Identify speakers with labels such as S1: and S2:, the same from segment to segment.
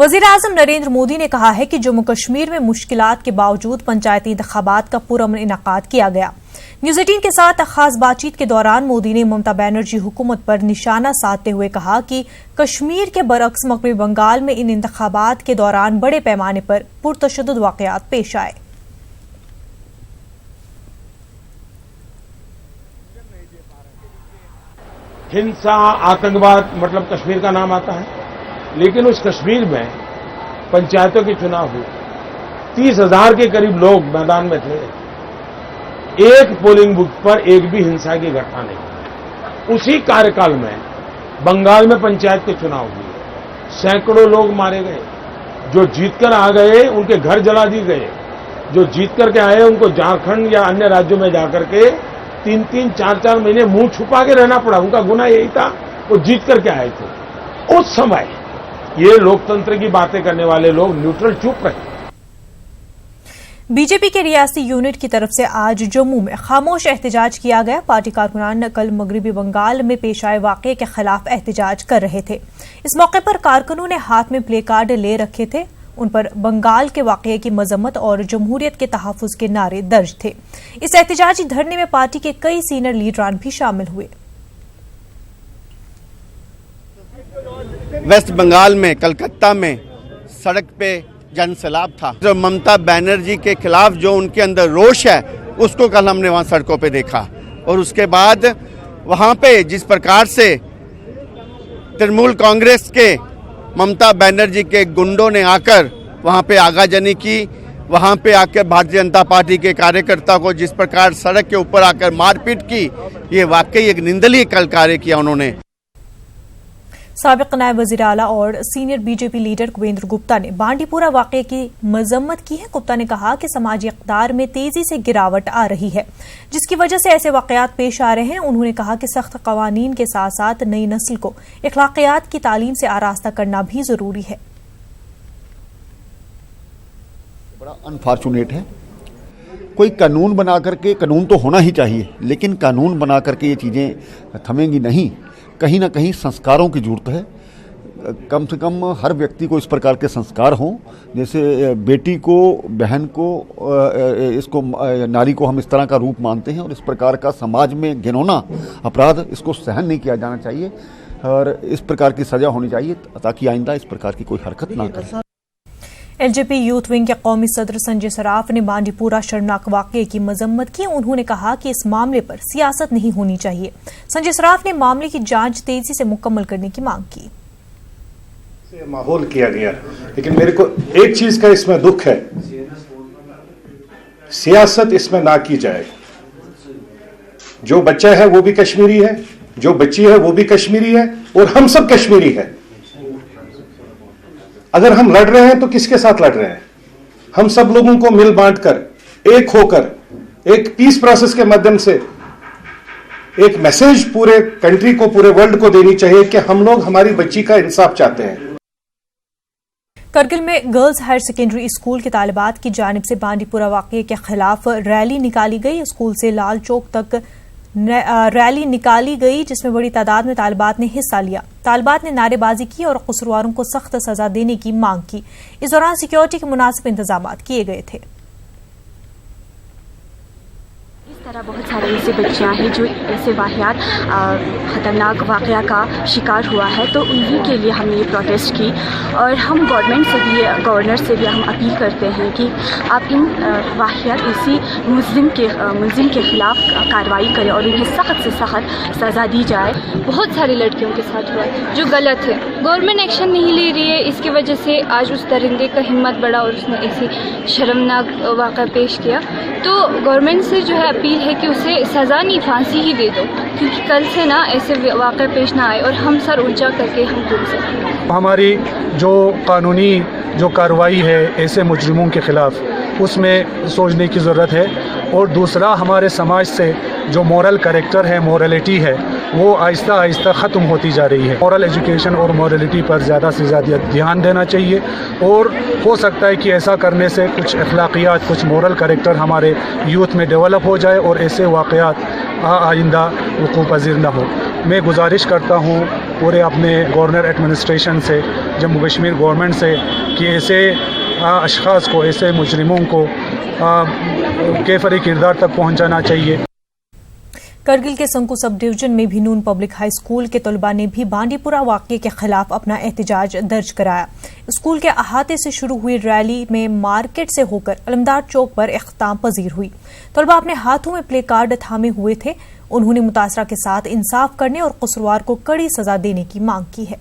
S1: वज़ीर-ए-आज़म नरेंद्र मोदी ने कहा है कि जम्मू कश्मीर में मुश्किलात के बावजूद पंचायती इंतखाबात का पुरअमन इनेकाद किया गया। न्यूज़ 18 के साथ खास बातचीत के दौरान मोदी ने ममता बनर्जी हुकूमत पर निशाना साधते हुए कहा कि कश्मीर के बरअक्स मग़रिबी बंगाल में इन इंतखाबात के दौरान बड़े पैमाने पर पुरतशद्दुद वाक़यात पेश आए।
S2: हिंसा, आतंकवाद मतलब कश्मीर का नाम आता है, लेकिन उस कश्मीर में पंचायतों के चुनाव हुए, 30,000 के करीब लोग मैदान में थे। एक पोलिंग बूथ पर एक भी हिंसा की घटना नहीं। उसी कार्यकाल में बंगाल में पंचायत के चुनाव हुए, सैकड़ों लोग मारे गए। जो जीतकर आ गए उनके घर जला दिए गए, जो जीत करके आए उनको झारखंड या अन्य राज्यों में जाकर के 3-3, 4-4 महीने मुंह छुपा के रहना पड़ा। उनका गुनाह यही था, वो जीत करके आए थे। उस समय ये लोकतंत्र की बातें करने वाले लोग न्यूट्रल चुप रहे।
S1: बीजेपी के रियासती यूनिट की तरफ से आज जम्मू में खामोश एहतजाज किया गया। पार्टी कारकुनान कल मगरबी बंगाल में पेश आए वाक़े के खिलाफ एहतजाज कर रहे थे। इस मौके पर कारकुनों ने हाथ में प्ले कार्ड ले रखे थे। उन पर बंगाल के वाक़े की मजम्मत और जमहूरियत के तहफ़्फ़ुज़ के नारे दर्ज थे। इस एहतजाजी धरने में पार्टी के कई सीनियर लीडरान भी शामिल हुए।
S3: वेस्ट बंगाल में कलकत्ता में सड़क पे जनसैलाब था। जो ममता बनर्जी के खिलाफ जो उनके अंदर रोष है उसको कल हमने वहाँ सड़कों पे देखा। और उसके बाद वहाँ पे जिस प्रकार से तृणमूल कांग्रेस के ममता बनर्जी के गुंडों ने आकर वहाँ पे आगाजनी की, वहाँ पे आकर भारतीय जनता पार्टी के कार्यकर्ता को जिस प्रकार सड़क के ऊपर आकर मारपीट की, ये वाकई एक निंदनीय कल कार्य किया उन्होंने।
S1: साबिक नायब वज़ीर आला और सीनियर बीजेपी लीडर कुबेंद्र गुप्ता ने बांडीपुरा वाक़े की मजम्मत की है। गुप्ता ने कहा कि समाजी इक़्तिदार में तेजी से गिरावट आ रही है, जिसकी वजह से ऐसे वाक़यात पेश आ रहे हैं। उन्होंने कहा कि सख्त क़वानीन के साथ साथ नई नस्ल को अखलाक़ियात की तालीम से आरास्ता करना भी जरूरी है।
S4: बड़ा अनफॉर्चुनेट है, कोई कानून बना करके, कानून तो होना ही चाहिए, लेकिन कानून बना करके ये चीज़ें थमेंगी नहीं। कहीं ना कहीं संस्कारों की जरूरत है। कम से कम हर व्यक्ति को इस प्रकार के संस्कार हों, जैसे बेटी को, बहन को, इसको नारी को हम इस तरह का रूप मानते हैं और इस प्रकार का समाज में घिनौना अपराध इसको सहन नहीं किया जाना चाहिए और इस प्रकार की सज़ा होनी चाहिए ताकि आइंदा इस प्रकार की कोई हरकत ना करें।
S1: एलजेपी यूथ विंग के कौमी सदर संजय सराफ ने बांडीपुरा शर्मनाक वाक़े की मजम्मत की। उन्होंने कहा कि इस मामले पर सियासत नहीं होनी चाहिए। संजय सराफ ने मामले की जांच तेजी से मुकम्मल करने की मांग की।
S5: माहौल किया गया, लेकिन मेरे को एक चीज का इसमें दुख है, सियासत इसमें ना की जाए। जो बच्चा है वो भी कश्मीरी है, जो बच्ची है वो भी कश्मीरी है और हम सब कश्मीरी है। अगर हम लड़ रहे हैं तो किसके साथ लड़ रहे हैं? हम सब लोगों को मिल बांट कर, एक होकर एक पीस प्रोसेस के माध्यम से एक मैसेज पूरे कंट्री को, पूरे वर्ल्ड को देनी चाहिए कि हम लोग हमारी बच्ची का इंसाफ चाहते हैं।
S1: करगिल में गर्ल्स हायर सेकेंडरी स्कूल के तालिबात की जानिब से बांडीपुरा वाक़े के खिलाफ रैली निकाली गई। स्कूल से लाल चौक तक रैली निकाली गई, जिसमें बड़ी तादाद में तालिबात ने हिस्सा लिया। तालिबात ने नारेबाजी की और कसूरवारों को सख्त सजा देने की मांग की। इस दौरान सिक्योरिटी के मुनासिब इंतजाम किए गए थे।
S6: इस तरह बहुत सारे ऐसे बच्चियाँ हैं जो ऐसे वाहियात ख़तरनाक वाक़या का शिकार हुआ है, तो उन्हीं के लिए हमने ये प्रोटेस्ट की। और हम गवर्नमेंट से भी, गवर्नर से भी हम अपील करते हैं कि आप इन वाहियात ऐसी मुलजिम के ख़िलाफ़ कार्रवाई करें और उन्हें सख्त से सख्त सज़ा दी जाए।
S7: बहुत सारी लड़कियों के साथ हुआ जो गलत है, गवर्नमेंट एक्शन नहीं ले रही है। इसकी वजह से आज उस दरिंदे का हिम्मत बढ़ा और उसने ऐसी शर्मनाक वाक़ा पेश किया। तो गवर्नमेंट से जो है अपील है कि उसे सज़ा नहीं, फांसी ही दे दो, क्योंकि कल से ना ऐसे वाक़े पेश ना आए और हम सर ऊंचा करके हम घूम सकें।
S8: हमारी जो कानूनी जो कार्रवाई है ऐसे मुजरिमों के ख़िलाफ़, उसमें सोचने की ज़रूरत है। और दूसरा, हमारे समाज से जो मॉरल कैरेक्टर है, मॉरलिटी है, वो आहिस्ता आहिस्ता ख़त्म होती जा रही है। मॉरल एजुकेशन और मॉरलिटी पर ज़्यादा से ज़्यादा ध्यान देना चाहिए और हो सकता है कि ऐसा करने से कुछ अखलाकियात, कुछ मॉरल कैरेक्टर हमारे यूथ में डेवलप हो जाए और ऐसे वाक़यात आइंदा वक़ूअ पज़ीर न हो। मैं गुजारिश करता हूँ पूरे अपने गवर्नर एडमिनिस्ट्रेशन से, जम्मू कश्मीर गवर्नमेंट से कि ऐसे अशख़ास को, ऐसे मुजरिमों को कैफरी किरदार तक पहुँचाना चाहिए।
S1: करगिल के संकू सब डिवीजन में भी नून पब्लिक हाई स्कूल के तलबा ने भी बांडीपुरा वाक़ये के खिलाफ अपना एहतजाज दर्ज कराया। स्कूल के अहाते से शुरू हुई रैली में मार्केट से होकर अलमदार चौक पर इख्तिताम पजीर हुई। तलबा अपने हाथों में प्ले कार्ड थामे हुए थे। उन्होंने मुतासरा के साथ इंसाफ करने और कसूरवार को कड़ी सजा देने की मांग की है।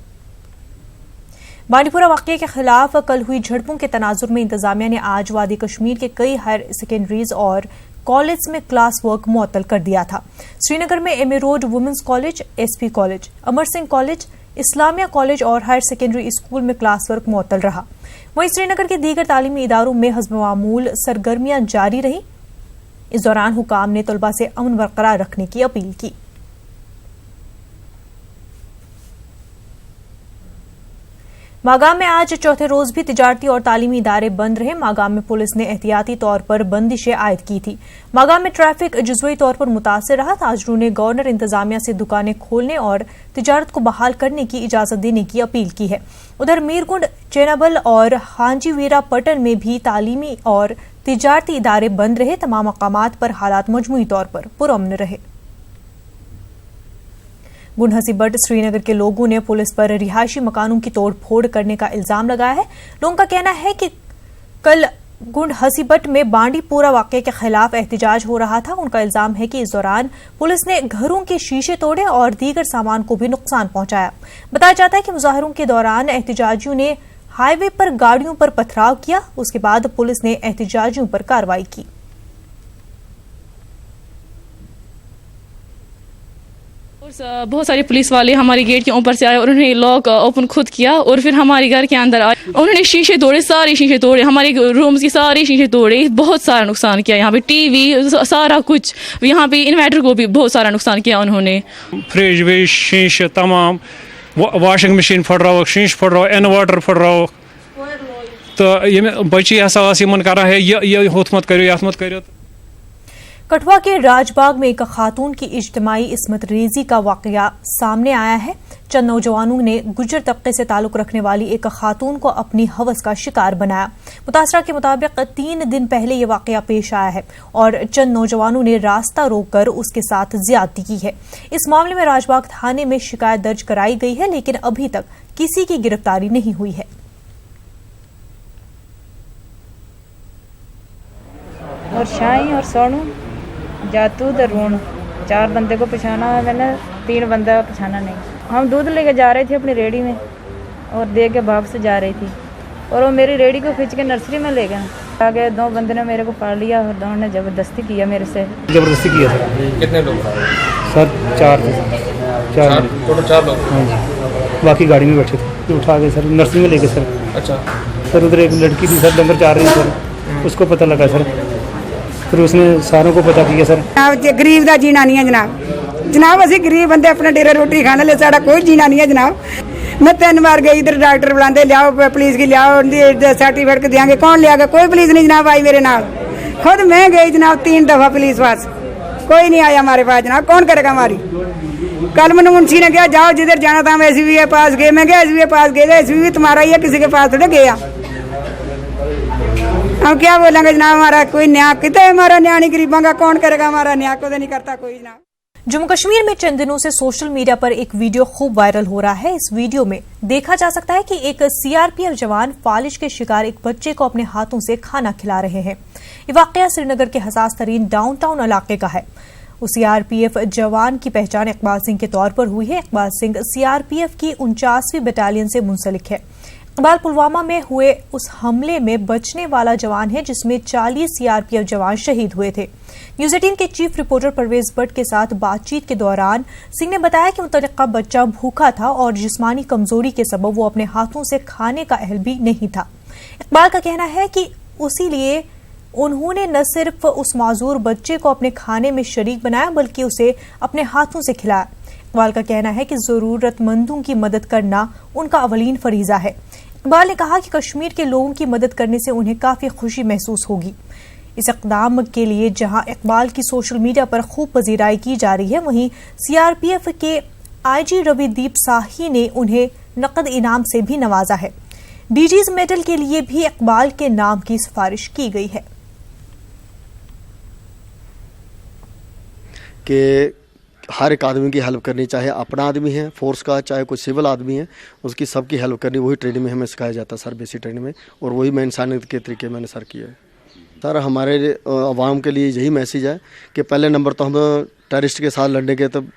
S1: बांडीपुरा वाक़ये के खिलाफ कल हुई झड़पों के तनाजुर में इंतजामिया ने आज वादी कश्मीर के कई हायर सेकेंडरीज और कॉलेज में क्लास वर्क मुअत्तल कर दिया था। श्रीनगर में MA road women's college, SP college, Amar Singh college, Islamia college और हायर सेकेंडरी स्कूल में क्लास वर्क मुअत्तल रहा। वहीं श्रीनगर के दीगर तालीमी इदारों में हस्ब मामूल सरगर्मियां जारी रही। इस दौरान हुकाम ने तलबा से अमन बरकरार रखने की अपील की। मागाम में आज चौथे रोज भी तिजारती और तालीमी इदारे बंद रहे। मागाम में पुलिस ने एहतियाती तौर पर बंदिशें आयद की थी। मागाम में ट्रैफिक जुज़वी तौर पर मुतासिर रहा। ताजरों ने गवर्नर इंतजामिया से दुकानें खोलने और तिजारत को बहाल करने की इजाजत देने की अपील की है। उधर मीरकुंड, चेनाबल और हांजीवीरा पटन में भी तालीमी और तिजारती इदारे बंद रहे। तमाम मकामात पर हालात मजमूई तौर पर पुरअमन रहे। गुंड हसीबट श्रीनगर के लोगों ने पुलिस पर रिहायशी मकानों की तोड़ फोड़ करने का इल्जाम लगाया है। लोगों का कहना है कि कल गुंड हसीबट में बांडीपुरा वाक़ये के खिलाफ एहतजाज हो रहा था। उनका इल्जाम है कि इस दौरान पुलिस ने घरों के शीशे तोड़े और दीगर सामान को भी नुकसान पहुंचाया। बताया जाता है कि मुजाहरों के दौरान एहतजाजियों ने हाईवे पर गाड़ियों पर पथराव किया। उसके बाद पुलिस ने एहतजाजियों पर कार्रवाई की।
S9: बहुत सारे पुलिस वाले हमारे गेट के ऊपर से आए और उन्होंने लॉक ओपन खुद किया और फिर हमारे घर के अंदर आए। उन्होंने शीशे तोड़े, सारे शीशे तोड़े, हमारे रूम्स के सारे शीशे तोड़े। बहुत सारा नुकसान किया। यहाँ पे टीवी, सारा कुछ, यहाँ पे इन्वर्टर को भी बहुत सारा नुकसान किया उन्होंने।
S10: फ्रिज वेज शीशे तमाम, वाशिंग मशीन फटराव, शीश फटराव, इन्वर्टर फटराव। तो ये बच्चे हसा करा है ये होत मत करो, यात मत करो।
S1: कठुआ के राजबाग में एक खातून की इज्तिमाई इस्मत रेजी का वाकया सामने आया है। चंद नौजवानों ने गुज्जर तबके से ताल्लुक रखने वाली एक खातून को अपनी हवस का शिकार बनाया। मुतासरा के मुताबिक 3 दिन पहले ये वाकया पेश आया है और चंद नौजवानों ने रास्ता रोककर उसके साथ ज्यादती की है। इस मामले में राजबाग थाने में शिकायत दर्ज कराई गई है, लेकिन अभी तक किसी की गिरफ्तारी नहीं हुई है।
S11: और शाही और सोनू, जातू दरून 4 बंदे को पहचाना है मैंने, 3 बंदा पहचाना नहीं। हम दूध लेके जा रहे थे अपनी रेडी में और दे के वापस जा रही थी और वो मेरी रेडी को खींच के नर्सरी में ले गए। आगे 2 बंदे ने मेरे को पकड़ लिया और दोनों ने ज़बरदस्ती किया मेरे से।
S12: ज़बरदस्ती किया सर।
S10: कितने लोग?
S12: सर 4 थे। 4
S10: टोटल 4 लोग।
S12: हाँ जी, बाकी गाड़ी में बैठे थे। उठा के सर नर्सरी में ले गए सर।
S10: अच्छा
S12: सर, उधर एक लड़की थी सर, डंगर चार रही सर, उसको पता लगा सर, फिर उसने सारों को पता किया सर।
S13: गरीब का जीना नहीं है जनाब असी गरीब बंदे अपने डेरे रोटी खाने ले, साड़ा कोई जीना नहीं है जनाब। मैं 3 बार गई, इधर डॉक्टर बुलाते लियाओ, पुलिस की लियाओ, सर्टिफिकेट देंगे, कौन लिया गया? कोई पुलिस नहीं जनाब आई मेरे नाल। खुद मैं गई जनाब 3 दफा पुलिस पास, कोई नहीं आया हमारे पास जनाब। कौन करेगा हमारी? कल मैंने मुंशी ने कहा जाओ जिधर जाना था हम SBA पास गए। मैं गया SBA पास गए, SBA तुम्हारा ही है, किसी के पास थोड़े गया। हम क्या बोलेंगे जनाब? हमारा कोई न्याय कितना है? हमारा न्याय नहीं गरीबों का, कौन करेगा हमारा न्याय? को नहीं करता कोई जनाब।
S1: जम्मू कश्मीर में चंद दिनों से सोशल मीडिया पर एक वीडियो खूब वायरल हो रहा है। इस वीडियो में देखा जा सकता है कि एक CRPF जवान फालिज के शिकार एक बच्चे को अपने हाथों से खाना खिला रहे हैं। ये वाकया श्रीनगर के हसास तरीन डाउनटाउन इलाके का है। उस CRPF जवान की पहचान इकबाल सिंह के तौर पर हुई है। इकबाल सिंह CRPF की 49वीं बटालियन से मुंसलिक है। इकबाल पुलवामा में हुए उस हमले में बचने वाला जवान है जिसमें 40 CRPF जवान शहीद हुए थे। न्यूज़ 18 के चीफ रिपोर्टर परवेज भट्ट के साथ बातचीत के दौरान सिंह ने बताया कि मुतल्लिका बच्चा भूखा था और जिस्मानी कमजोरी के सबब वो अपने हाथों से खाने का अहल भी नहीं था। इकबाल का कहना है कि उसी लिए उन्होंने न सिर्फ उस माजूर बच्चे को अपने खाने में शरीक बनाया बल्कि उसे अपने हाथों से खिलाया। इकबाल का कहना है कि जरूरतमंदों की मदद करना उनका अवलीन फरीजा है। इकबाल ने कहा कि कश्मीर के लोगों की मदद करने से उन्हें काफी खुशी महसूस होगी। इस इक़दाम के लिए जहां इकबाल की सोशल मीडिया पर खूब पजीराई की जा रही है, वहीं CRPF के आईजी रविदीप साही ने उन्हें नकद इनाम से भी नवाजा है। डीजीज मेडल के लिए भी इकबाल के नाम की सिफारिश की गई है
S14: कि हर एक आदमी की हेल्प करनी, चाहे अपना आदमी है फोर्स का, चाहे कोई सिविल आदमी है, उसकी सबकी हेल्प करनी। वही ट्रेनिंग में हमें सिखाया जाता है सर, बेसिक ट्रेनिंग में, और वही मैं इंसानियत के तरीके मैंने सर किया है। सर हमारे अवाम के लिए यही मैसेज है कि पहले नंबर तो हम टेररिस्ट के साथ लड़ने के तब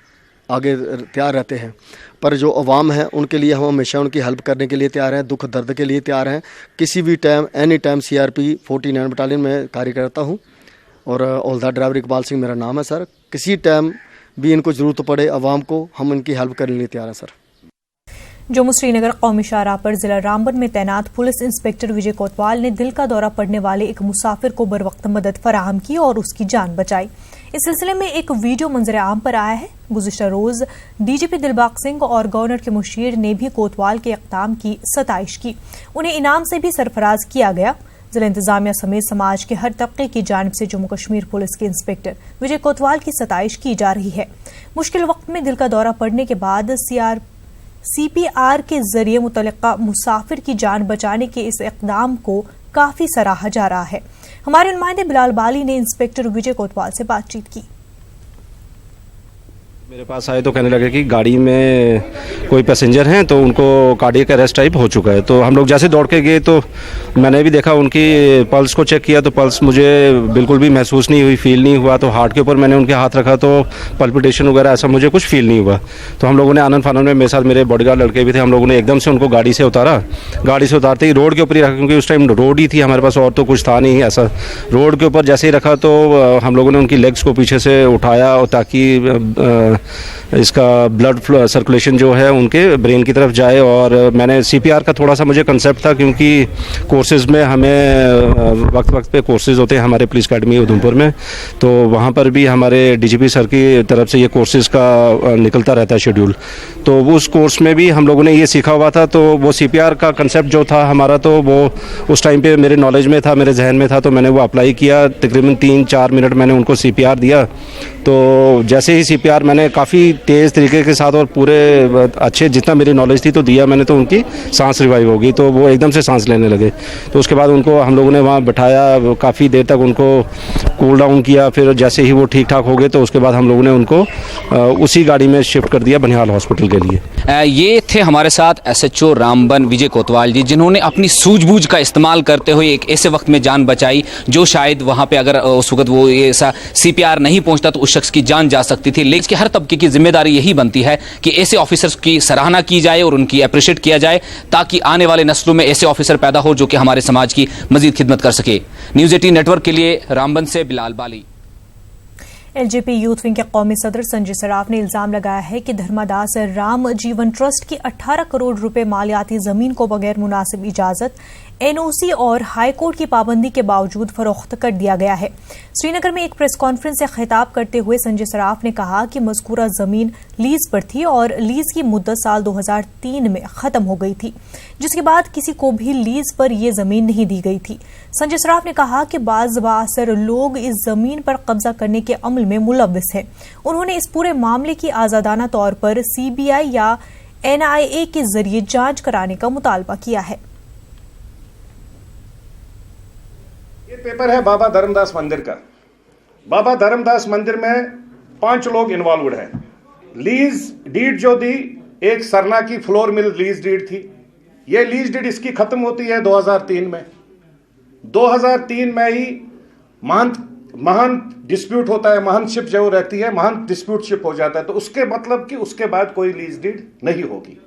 S14: आगे तैयार रहते हैं, पर जो अवाम है उनके लिए हम हमेशा उनकी हेल्प करने के लिए तैयार हैं, दुख दर्द के लिए तैयार हैं। किसी भी time any time CRP 49 battalion में कार्य करता हूँ और हौलदार ड्राइवर इकबाल सिंह मेरा नाम है सर। किसी टाइम भी इनको ज़रूरत पड़े अवाम को, हम इनकी हेल्प करने के लिए तैयार हैं सर।
S1: जम्मू श्रीनगर कौमी शाहराह पर जिला रामबन में तैनात पुलिस इंस्पेक्टर विजय कोतवाल ने दिल का दौरा पड़ने वाले एक मुसाफिर को बर वक्त मदद फराहम की और उसकी जान बचाई। इस सिलसिले में एक वीडियो मंजर आम पर आया है। गुज़िश्ता रोज DGP दिलबाग सिंह और गवर्नर के मुशीर ने भी कोतवाल के इक़दाम की सताइश की। उन्हें इनाम से भी सरफराज किया गया। जिला इंतजामिया समेत समाज के हर तबके की जानिब से जम्मू कश्मीर पुलिस के इंस्पेक्टर विजय कोतवाल की सताइश की जा रही है। मुश्किल वक्त में दिल का दौरा पड़ने के बाद CPR के जरिए मुतल्लिका मुसाफिर की जान बचाने के इस इक़दाम को काफी सराहा जा रहा है। हमारे नुमाइंदे बिलाल बाली ने इंस्पेक्टर विजय कोतवाल से बातचीत की।
S15: मेरे पास आए तो कहने लगे कि गाड़ी में कोई पैसेंजर हैं तो उनको कार्डियक अरेस्ट टाइप हो चुका है। तो हम लोग जैसे दौड़ के गए तो मैंने भी देखा, उनकी पल्स को चेक किया तो पल्स मुझे बिल्कुल भी महसूस नहीं हुई, फील नहीं हुआ। तो हार्ट के ऊपर मैंने उनके हाथ रखा तो पल्पिटेशन वगैरह ऐसा मुझे कुछ फील नहीं हुआ। तो हम लोगों ने आनंद फानंद में, मेरे साथ मेरे बॉडीगार्ड लड़के भी थे, हम लोगों ने एकदम से उनको गाड़ी से उतारा। गाड़ी से उतारते ही रोड के ऊपर ही रखा, क्योंकि उस टाइम रोड ही थी हमारे पास और तो कुछ था नहीं ऐसा। रोड के ऊपर जैसे ही रखा तो हम लोगों ने उनकी लेग्स को पीछे से उठाया और ताकि इसका ब्लड फ्लो सर्कुलेशन जो है उनके ब्रेन की तरफ जाए। और मैंने CPR का थोड़ा सा मुझे कंसेप्ट था, क्योंकि कोर्सेज़ में हमें वक्त वक्त पे कोर्सेज़ होते हैं हमारे पुलिस अकेडमी उधमपुर में, तो वहाँ पर भी हमारे DGP सर की तरफ से ये कोर्सेज़ का निकलता रहता है शेड्यूल। तो वो उस कोर्स में भी हम लोगों ने ये सीखा हुआ था। तो वो CPR का कंसेप्ट जो था हमारा, तो वो उस टाइम पर मेरे नॉलेज में था, मेरे जहन में था, तो मैंने वो अप्लाई किया। तकरीबन 3-4 मिनट मैंने उनको CPR दिया। तो जैसे ही CPR मैंने काफ़ी तेज़ तरीके के साथ और पूरे अच्छे जितना मेरी नॉलेज थी तो दिया मैंने, तो उनकी सांस रिवाइव होगी, तो वो एकदम से सांस लेने लगे। तो उसके बाद उनको हम लोगों ने वहाँ बिठाया, काफ़ी देर तक उनको कूल डाउन किया। फिर जैसे ही वो ठीक ठाक हो गए तो उसके बाद हम लोगों ने उनको उसी गाड़ी में शिफ्ट कर दिया बनिहाल हॉस्पिटल के लिए।
S16: ये थे हमारे साथ SHO रामबन विजय कोतवाल जी, जिन्होंने अपनी सूझबूझ का इस्तेमाल करते हुए एक ऐसे वक्त में जान बचाई जो शायद वहाँ पे अगर उस वक्त वो ऐसा CPR नहीं पहुँचता तो उस शख्स की जान जा सकती थी। लेकिन इसके हर तबके की जिम्मेदारी यही बनती है कि ऐसे ऑफिसर्स की सराहना की जाए और उनकी अप्रिशिएट किया जाए, ताकि आने वाले नस्लों में ऐसे ऑफिसर पैदा हो जो कि हमारे समाज की मजीद खिदमत कर सके। न्यूज़ 18 नेटवर्क के लिए रामबन से बिलाल बाली।
S1: LJP यूथ विंग के कौमी सदर संजय सराफ ने इल्जाम लगाया है कि धर्मादास राम जीवन ट्रस्ट की 18 करोड़ रुपए मालियाती जमीन को बगैर मुनासिब इजाजत, NOC और हाई कोर्ट की पाबंदी के बावजूद फरोख्त कर दिया गया है। श्रीनगर में एक प्रेस कॉन्फ्रेंस से खिताब करते हुए संजय सराफ ने कहा कि मज़कूरा जमीन लीज पर थी और लीज की मुद्दत साल 2003 में खत्म हो गई थी, जिसके बाद किसी को भी लीज पर यह जमीन नहीं दी गई थी। संजय सराफ ने कहा कि बाज़ बाअसर लोग इस जमीन पर कब्जा करने के अमल में मुलव्विस हैं। उन्होंने इस पूरे मामले की आजादाना तौर पर CBI या NIA के जरिए जांच कराने का मुतालबा किया है।
S5: ये पेपर है बाबा धर्मदास मंदिर का। बाबा धर्मदास मंदिर में 5 लोग इन्वॉल्वड हैं। लीज डीड जो दी, एक सरना की फ्लोर मिल लीज डीड थी। ये लीज डीड इसकी खत्म होती है 2003 में। 2003 में ही महंत डिस्प्यूट होता है, महंतशिप जो रहती है, महंत डिस्प्यूटशिप हो जाता है। तो उसके मतलब कि उसके बाद कोई लीज डीड नहीं होगी।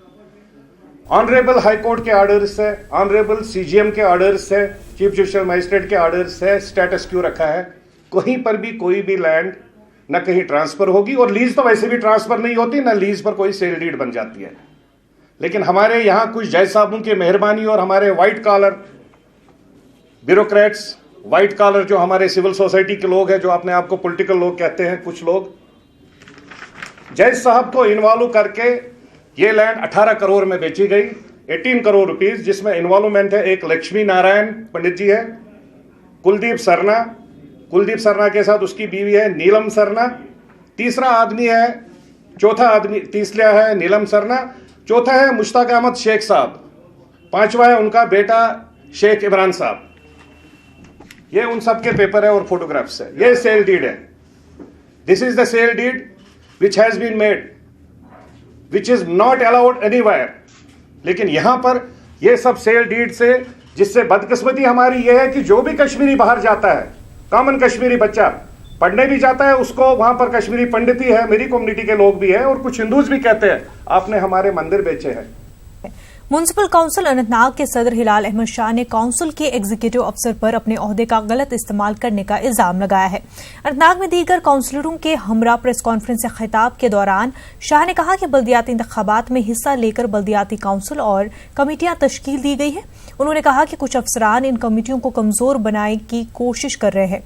S5: ऑनरेबल हाई कोर्ट के ऑर्डर्स है, ऑनरेबल CGM के ऑर्डर्स है, चीफ जुडिशियल मजिस्ट्रेट के ऑर्डर्स है, स्टेटस क्यू रखा है। कहीं पर भी कोई भी लैंड न कहीं ट्रांसफर होगी, और लीज तो वैसे भी ट्रांसफर नहीं होती, ना लीज पर कोई सेल डीड बन जाती है। लेकिन हमारे यहाँ कुछ जज साहबों की मेहरबानी और हमारे white collar bureaucrats, white collar जो हमारे सिविल सोसाइटी के लोग हैं, जो अपने आप को पॉलिटिकल लोग कहते हैं, कुछ लोग जज साहब को इन्वॉल्व करके ये लैंड 18 करोड़ में बेची गई, 18 करोड़ रुपीस, जिसमें इन्वॉल्वमेंट है एक लक्ष्मी नारायण पंडित जी है, कुलदीप सरना के साथ उसकी बीवी है नीलम सरना, तीसरा आदमी है चौथा आदमी, तीसरा है नीलम सरना, चौथा है मुश्ताक अहमद शेख साहब, पांचवा है उनका बेटा शेख इमरान साहब। ये उन सब के पेपर है और फोटोग्राफ्स है। ये सेल डीड है। This is the sale deed which has been made, which is not allowed anywhere. लेकिन यहां पर ये सब सेल डीड से, जिससे बदकिस्मती हमारी ये है कि जो भी कश्मीरी बाहर जाता है, कॉमन कश्मीरी बच्चा पढ़ने भी जाता है, उसको वहां पर कश्मीरी पंडित ही है, मेरी कम्युनिटी के लोग भी हैं और कुछ हिंदूज भी कहते हैं आपने हमारे मंदिर बेचे हैं।
S1: म्युनिसिपल काउंसिल अनंतनाग के सदर हिलाल अहमद शाह ने काउंसिल के एग्जीक्यूटिव अफसर पर अपने ओहदे का गलत इस्तेमाल करने का इल्जाम लगाया है। अनंतनाग में दीगर काउंसिलरों के हमरा प्रेस कॉन्फ्रेंस से खिताब के दौरान शाह ने कहा कि बल्दियाती इंतखाबात में हिस्सा लेकर बल्दियाती काउंसिल और कमेटियां तश्कील दी गई है। उन्होंने कहा कि कुछ अफसरान इन कमेटियों को कमजोर बनाने की कोशिश कर रहे हैं।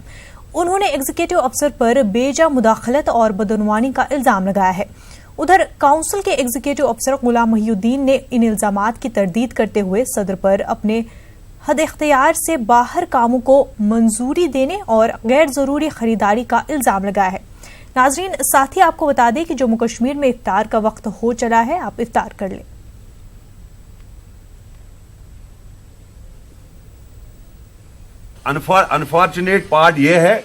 S1: उन्होंने एग्जीक्यूटिव अफसर पर बेजा मुदाखलत और बदनवानी का इल्जाम लगाया है। उधर काउंसिल के एग्जीक्यूटिव अफसर गुलाम मोहिउद्दीन ने इन इल्जामात की तरदीद करते हुए सदर पर अपने हद इख्तियार से बाहर कामों को मंजूरी देने और गैर जरूरी खरीदारी का इल्जाम लगाया है। नाजरीन, साथ ही आपको बता दें कि जम्मू कश्मीर में इफ्तार का वक्त हो चला है, आप इफ्तार कर लें।
S17: अनफॉर्चुनेट पार्ट ये है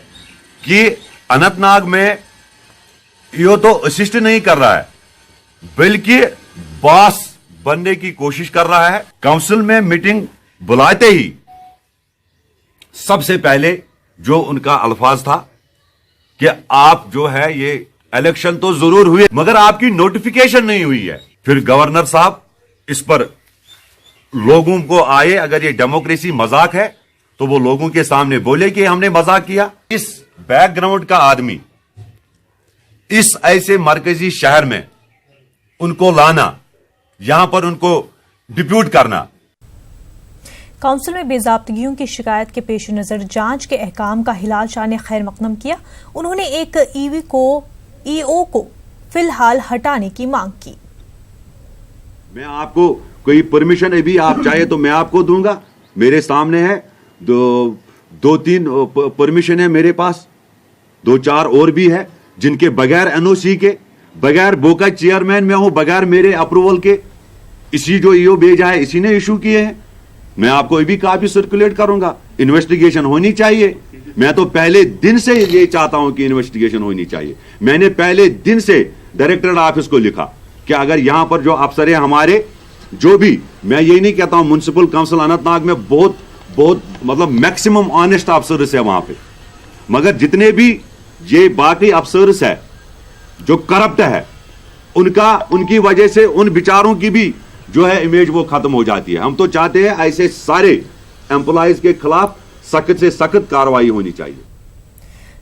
S17: कि अनंतनाग में यो तो असिस्ट नहीं कर रहा है, बल्कि बॉस बनने की कोशिश कर रहा है। काउंसिल में मीटिंग बुलाते ही सबसे पहले जो उनका अल्फाज था कि आप जो है ये इलेक्शन तो जरूर हुए मगर आपकी नोटिफिकेशन नहीं हुई है। फिर गवर्नर साहब इस पर लोगों को आए, अगर ये डेमोक्रेसी मजाक है तो वो लोगों के सामने बोले कि हमने मजाक किया। इस बैकग्राउंड का आदमी इस ऐसे मरकजी शहर में उनको लाना, यहां पर उनको डिप्यूट करना।
S1: काउंसिल में बेजाब्तगियों की शिकायत के पेश नजर जांच के अहकाम का हिलाल शाह ने खैर मकदम किया। उन्होंने एक ईओ को फिलहाल हटाने की मांग की।
S17: मैं आपको कोई परमिशन अभी आप चाहे तो मैं आपको दूंगा, मेरे सामने है दो तीन परमिशन है मेरे पास, 2-4 और भी है जिनके बगैर एनओसी के, बगैर बोका चेयरमैन में हूं, बगैर मेरे अप्रूवल के इसी जो ईओ भेजा है इसी ने इशू किए हैं। मैं आपको अभी काफी सर्कुलेट करूंगा। इन्वेस्टिगेशन होनी चाहिए। मैं तो पहले दिन से ये चाहता हूं कि इन्वेस्टिगेशन होनी चाहिए। मैंने पहले दिन से डायरेक्टर ऑफिस को लिखा कि अगर यहां पर जो अफसर है हमारे, जो भी, मैं ये नहीं कहता हूं म्युनिसिपल काउंसिल अनंतनाग में बहुत मतलब मैक्सिमम ऑनेस्ट अफसर्स है वहां पे, मगर जितने भी ये बाकी अफसर्स है जो करप्ट है उनकी वजह से उन बिचारों की भी जो है इमेज वो खत्म हो जाती है। हम तो चाहते हैं ऐसे सारे एम्प्लॉइज के खिलाफ सख्त से सख्त कार्रवाई होनी चाहिए।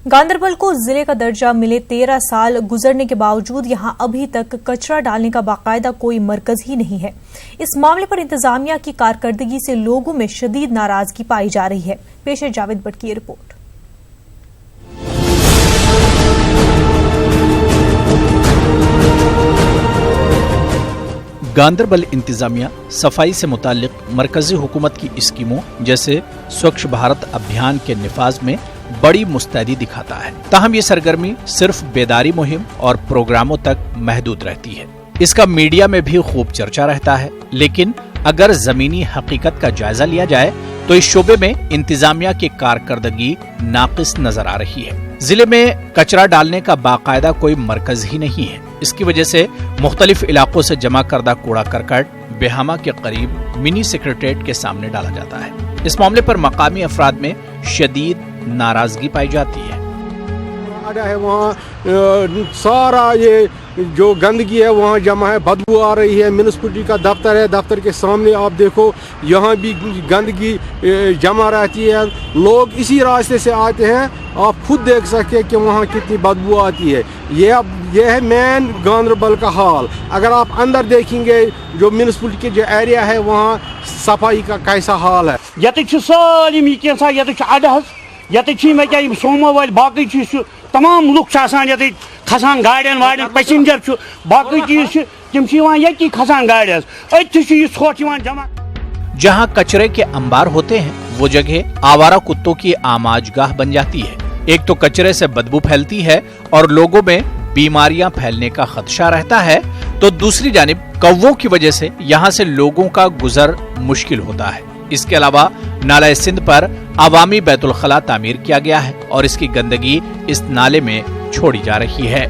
S1: गांदरबल को जिले का दर्जा मिले 13 साल गुजरने के बावजूद यहां अभी तक कचरा डालने का बाकायदा कोई मरकज ही नहीं है। इस मामले पर इंतजामिया की कारकर्दगी से लोगों में शदीद नाराजगी पाई जा रही है। पेश है जावेद भट्ट की रिपोर्ट।
S18: गांदरबल इंतजामिया सफाई से मुतालिक मरकजी हुकूमत की स्कीमों जैसे स्वच्छ भारत अभियान के निफाज में बड़ी मुस्तैदी दिखाता है। ताहम ये सरगर्मी सिर्फ बेदारी मुहिम और प्रोग्रामों तक महदूद रहती है। इसका मीडिया में भी खूब चर्चा रहता है, लेकिन अगर जमीनी हकीकत का जायजा लिया जाए तो इस शोबे में इंतजामिया की कारकर्दगी नाकिस नजर आ रही है। जिले में कचरा डालने का बाकायदा कोई मरकज ही नहीं है। इसकी वजह से मुख्तलिफ इलाकों से जमा करदा कूड़ा करकट बेहामा के करीब मिनी सेक्रेटेरिएट के सामने डाला जाता है। इस मामले पर मकामी अफराद में शदीद नाराजगी पाई जाती है।
S19: है वहाँ सारा ये जो गंदगी है वहाँ जमा है, बदबू आ रही है। म्यूनिसिपलिटी का दफ्तर है, दफ्तर के सामने आप देखो यहाँ भी गंदगी जमा रहती है। लोग इसी रास्ते से आते हैं, आप खुद देख सकते हैं कि वहाँ कितनी बदबू आती है। ये है मेन गांदरबल का हाल। अगर आप अंदर देखेंगे जो म्यूनिसिपलिटी के जो एरिया है वहाँ सफाई का कैसा हाल है।
S20: ये सालिम ये सोमो वाल बाकी चीज तमाम लुक खसान गाड़ियन वाड़ियन पैसेंजर बाकी चीज तम ये खसान गाड़ियस जमा।
S18: जहाँ कचरे के अंबार होते हैं वो जगह आवारा कुत्तों की आमाजगाह बन जाती है। एक तो कचरे से बदबू फैलती है और लोगों में बीमारियां फैलने का खदशा रहता है, तो दूसरी जानिब कौवों की वजह से यहाँ से लोगों का गुजर मुश्किल होता है। इसके अलावा नाला सिंध पर अवामी बैतुल खला तामीर किया गया है और इसकी गंदगी इस नाले में छोड़ी जा रही है।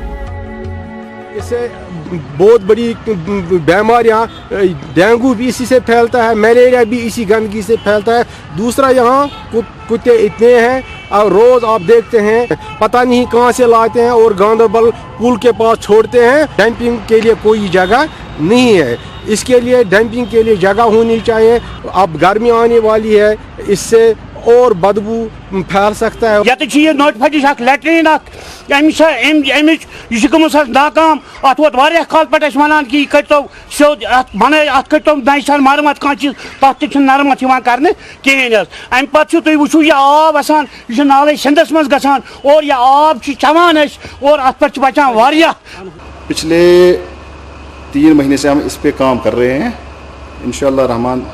S19: इससे बहुत बड़ी बीमारियां, डेंगू भी इसी से फैलता है, मलेरिया भी इसी गंदगी से फैलता है। दूसरा यहाँ कुत्ते इतने हैं और रोज आप देखते हैं पता नहीं कहाँ से लाते हैं और गांधरबल पुल के पास छोड़ते हैं। डंपिंग के लिए कोई जगह नहीं है, इसके लिए डंपिंग के लिए जगह होनी चाहिए। अब गर्मी आने वाली है, इससे और बदबू फैल सकता है।
S20: ये नोट फटिश लैट्रिन नाकाम अत वो काल पे वन कि करो सोद बन अत करो नई साल मरम्मत कह चीज तथ नरम्मत कर कहें अम पे तुम वो यह आब आसान यह नाले सिंधस मज गसान और यह आब चवान और अत पे बचान वारिया।
S21: पिछले 3 महीने से हम इस पे काम कर रहे हैं। इंशाअल्लाह रहमान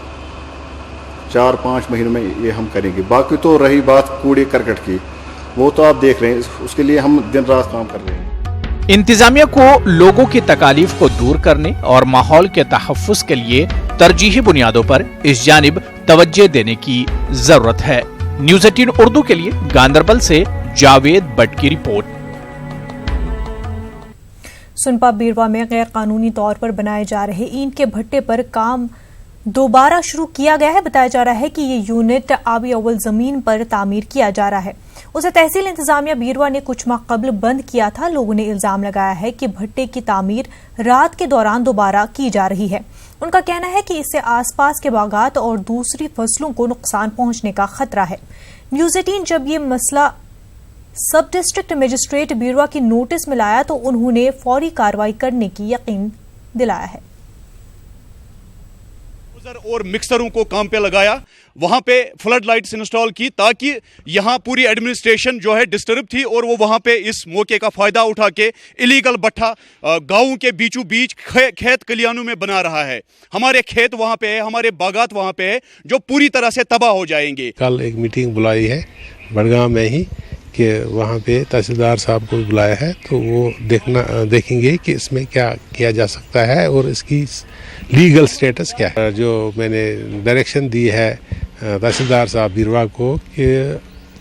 S21: 4-5 महीनों में ये हम करेंगे। बाकी तो रही बात कूड़े करकट की, वो तो आप देख रहे हैं, उसके लिए हम दिन रात काम कर रहे हैं।
S18: इंतजामिया को लोगों की तकालीफ को दूर करने और माहौल के तहफ्फुज के लिए तरजीही बुनियादों पर इस जानिब तवज्जो देने की जरूरत है। न्यूज़ 18 उर्दू के लिए गांधरबल से जावेद भट्ट की रिपोर्ट।
S1: सुनपा बीरवा में गैर कानूनी तौर पर बनाए जा रहे ईंट के भट्टे पर काम दोबारा शुरू किया गया है। बताया जा रहा है कि ये यूनिट आबी अव्वल जमीन पर तामीर किया जा रहा है। उसे तहसील इंतजामिया बीरवा ने कुछ माह कबल बंद किया था। लोगों ने इल्जाम लगाया है कि भट्टे की तामीर रात के दौरान दोबारा की जा रही है। उनका कहना है कि इससे आसपास के बागात और दूसरी फसलों को नुकसान पहुंचने का खतरा है। न्यूज़ 18 जब ये मसला सब डिस्ट्रिक्ट मजिस्ट्रेट बीरवा की नोटिस में लाया तो उन्होंने फौरी कार्रवाई करने की यकीन दिलाया है
S22: और मिक्सरों को काम पे लगाया, वहां पे फ्लड लाइट्स इंस्टॉल की ताकि यहां पूरी एडमिनिस्ट्रेशन जो है डिस्टर्ब थी और वो वहां पे इस मौके का फायदा उठा के इलीगल भट्ठा गांवों के बीचों बीच खेत खलियानों में बना रहा है। हमारे खेत वहां पे है, हमारे बागात वहां पे है जो पूरी तरह से तबाह हो जाएंगे।
S23: कल एक मीटिंग बुलाई है बड़गांव में ही कि वहाँ पे तहसीलदार साहब को बुलाया है, तो वो देखेंगे कि इसमें क्या किया जा सकता है और इसकी लीगल स्टेटस क्या है। जो मैंने डायरेक्शन दी है तहसीलदार साहब बीरवा को कि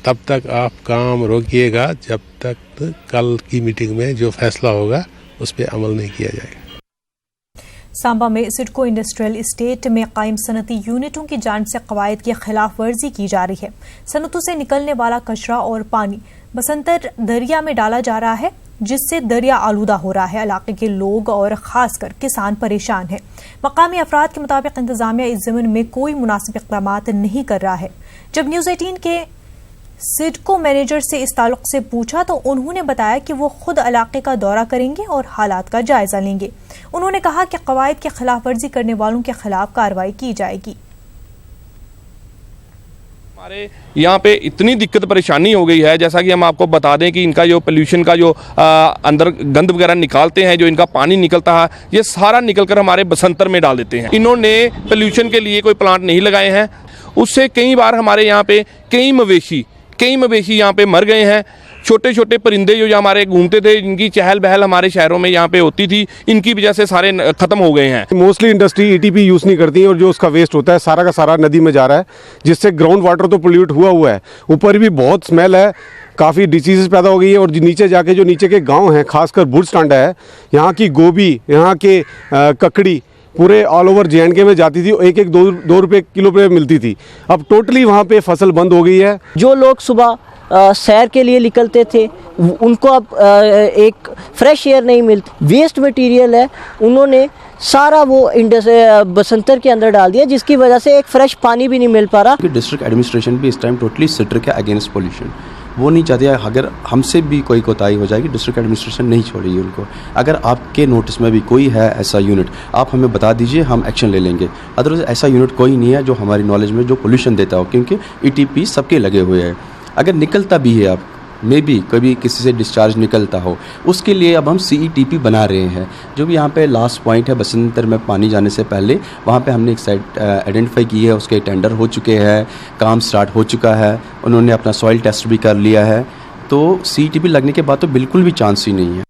S23: तब तक आप काम रोकिएगा जब तक कल की मीटिंग में जो फैसला होगा उस पर अमल नहीं किया जाएगा।
S1: सांबा में सिडको इंडस्ट्रियल इस्टेट में कायम सनती यूनिटों की जानिब से कवायद की खिलाफ वर्जी की जा रही है। सनतों से निकलने वाला कचरा और पानी बसंतर दरिया में डाला जा रहा है, जिससे दरिया आलूदा हो रहा है। इलाके के लोग और खासकर किसान परेशान हैं। मकामी अफराद के मुताबिक इंतजामिया इस ज़मीन में कोई मुनासिब इक़दाम नहीं कर रहा है। जब न्यूज़ 18 के सिडको मैनेजर से इस ताल्लुक से पूछा तो उन्होंने बताया कि वो खुद इलाके का दौरा करेंगे और हालात का जायजा लेंगे। उन्होंने कहा कि कवायद की खिलाफ वर्जी करने वालों के खिलाफ कार्रवाई की जाएगी।
S24: हमारे यहाँ पे इतनी दिक्कत परेशानी हो गई है, जैसा कि हम आपको बता दें कि इनका जो पोल्यूशन का जो अंदर गंद वगैरह निकालते हैं, जो इनका पानी निकलता है, ये सारा निकलकर हमारे बसंतर में डाल देते हैं। इन्होंने पोल्यूशन के लिए कोई प्लांट नहीं लगाए हैं, उससे कई बार हमारे यहाँ पे कई मवेशी यहाँ पे मर गए हैं। छोटे छोटे परिंदे जो हमारे घूमते थे, जिनकी चहल बहल हमारे शहरों में यहाँ पे होती थी, इनकी वजह से सारे खत्म हो गए हैं।
S25: मोस्टली इंडस्ट्री ईटीपी यूज़ नहीं करती है और जो उसका वेस्ट होता है सारा का सारा नदी में जा रहा है, जिससे ग्राउंड वाटर तो पोल्यूट हुआ है, ऊपर भी बहुत स्मेल है, काफ़ी डिसीज़ पैदा हो गई है। और नीचे जाके जो नीचे के गाँव हैं, खासकर बुर्ज टांडा है, यहाँ की गोभी, यहाँ के ककड़ी पूरे ऑल ओवर JNK में जाती थी, 1-2 रुपये किलो पे मिलती थी। अब टोटली वहाँ पे फसल बंद हो गई है। जो लोग सुबह सैर के लिए निकलते थे उनको अब एक फ्रेश एयर नहीं मिलती, वेस्ट मटेरियल है, उन्होंने सारा वो बसंतर के अंदर डाल दिया, जिसकी वजह से एक फ्रेश पानी भी नहीं मिल पा रहा।
S26: डिस्ट्रिक्ट एडमिनिस्ट्रेशन भी इस टाइम टोटली सिट्रिक है अगेंस्ट पोल्यूशन। वो नहीं चाहती है, अगर हमसे भी कोई कोताही हो जाएगी डिस्ट्रिक्ट एडमिनिस्ट्रेशन नहीं छोड़ेगी उनको। अगर आपके नोटिस में भी कोई है ऐसा यूनिट, आप हमें बता दीजिए, हम एक्शन ले लेंगे। अदरवाइज ऐसा यूनिट कोई नहीं है जो हमारी नॉलेज में जो पोल्यूशन देता हो, क्योंकि ETP सबके लगे हुए हैं। अगर निकलता भी है, आप मे भी कभी किसी से डिस्चार्ज निकलता हो, उसके लिए अब हम CETP बना रहे हैं। जो भी यहाँ पे लास्ट पॉइंट है बसंतर में पानी जाने से पहले, वहाँ पे हमने एक साइट आइडेंटिफाई की है, उसके टेंडर हो चुके हैं, काम स्टार्ट हो चुका है, उन्होंने अपना सॉइल टेस्ट भी कर लिया है। तो CETP लगने के बाद तो बिल्कुल भी चांस ही नहीं है।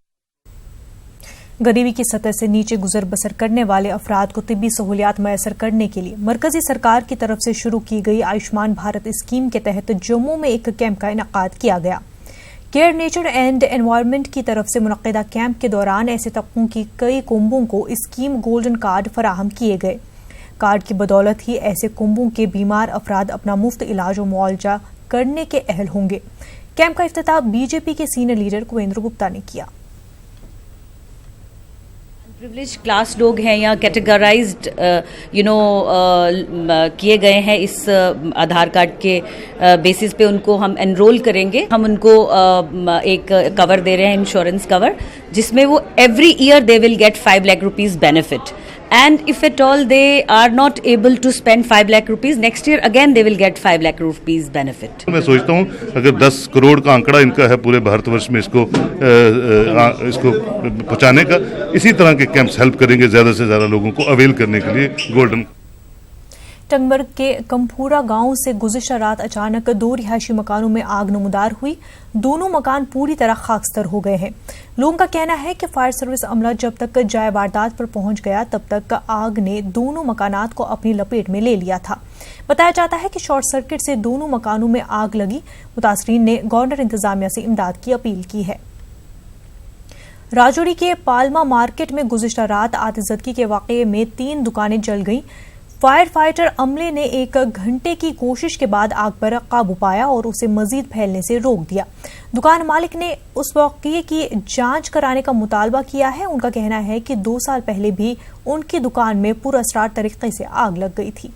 S1: गरीबी की सतह से नीचे गुजर बसर करने वाले अफराद को तिब्बी सहूलियात मैसर करने के लिए मरकजी सरकार की तरफ से शुरू की गई आयुष्मान भारत स्कीम के तहत जम्मू में एक कैंप का इनेकाद किया गया। केयर नेचर एंड एनवायरनमेंट की तरफ से मुनक्किदा कैंप के दौरान ऐसे तबकों की कई कुंबों को स्कीम गोल्डन कार्ड फराहम किए गए। कार्ड की बदौलत ही ऐसे कुंबों के बीमार अफराद अपना मुफ्त इलाज और मुआवजा करने के अहल होंगे। कैंप का इफ्तिताह बीजेपी के सीनियर लीडर कुवेंद्र गुप्ता ने किया।
S2: प्रिविलेज क्लास लोग हैं या कैटेगराइज्ड किए गए हैं, इस आधार कार्ड के बेसिस पे उनको हम एनरोल करेंगे। हम उनको एक कवर दे रहे हैं, इंश्योरेंस कवर, जिसमें वो every year they will get 5 lakh rupees benefit, and if at all they are not able to spend 5 lakh rupees, next year again they will get 5 lakh rupees benefit.
S3: मैं सोचता हूँ अगर 10 करोड़ का आंकड़ा इनका है पूरे भारतवर्ष में इसको पहुँचाने का, इसी तरह के कैंप्स हेल्प करेंगे ज़्यादा से ज़्यादा लोगों को अवेल करने के लिए गोल्डन।
S1: टंगमर्ग के कमपूरा गांव से गुज़िश्ता रात अचानक 2 रिहायशी मकानों में आग नमूदार हुई। दोनों मकान पूरी तरह खाकस्तर हो गए हैं। लोगों का कहना है कि फायर सर्विस अमला जब तक जाए वारदात पर पहुंच गया तब तक आग ने दोनों मकानात को अपनी लपेट में ले लिया था। बताया जाता है कि शॉर्ट सर्किट से दोनों मकानों में आग लगी। मुतासरीन ने गवर्नर इंतजामिया से इमदाद की अपील की है। राजौरी के पालमा मार्केट में गुज़िश्ता रात आतिशज़दगी के वाक़ये में 3 दुकानें जल गईं। फायर फाइटर अमले ने 1 घंटे की कोशिश के बाद आग पर काबू पाया और उसे मजीद फैलने से रोक दिया। दुकान मालिक ने उस वाक़ये की जांच कराने का मुतालबा किया है। उनका कहना है कि 2 साल पहले भी उनकी दुकान में पुरअसरार तरीके से आग लग गई थी।